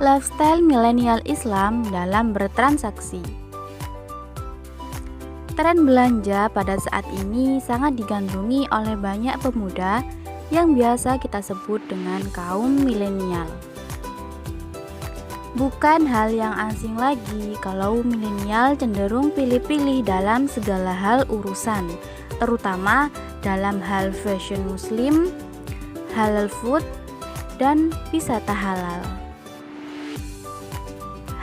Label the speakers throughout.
Speaker 1: Lifestyle milenial Islam dalam bertransaksi. Tren belanja pada saat ini sangat digandrungi oleh banyak pemuda yang biasa kita sebut dengan kaum milenial. Bukan hal yang asing lagi kalau milenial cenderung pilih-pilih dalam segala hal urusan, terutama dalam hal fashion muslim, halal food, dan wisata halal.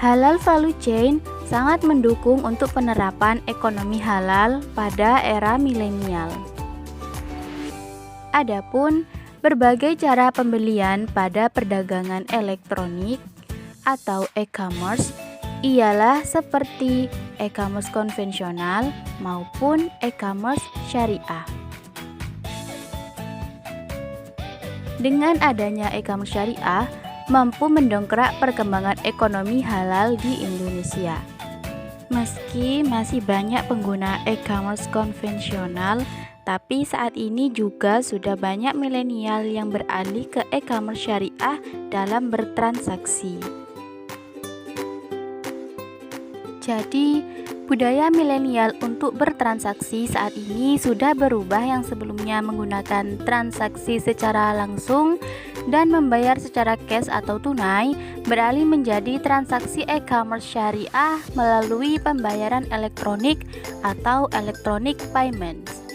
Speaker 1: Halal value chain sangat mendukung untuk penerapan ekonomi halal pada era milenial. Adapun berbagai cara pembelian pada perdagangan elektronik atau e-commerce ialah seperti e-commerce konvensional maupun e-commerce syariah. Dengan adanya e-commerce syariah mampu mendongkrak perkembangan ekonomi halal di Indonesia. Meski masih banyak pengguna e-commerce konvensional, tapi saat ini juga sudah banyak milenial yang beralih ke e-commerce syariah dalam bertransaksi. Jadi, budaya milenial untuk bertransaksi saat ini sudah berubah, yang sebelumnya menggunakan transaksi secara langsung dan membayar secara cash atau tunai, beralih menjadi transaksi e-commerce syariah melalui pembayaran elektronik atau electronic payments.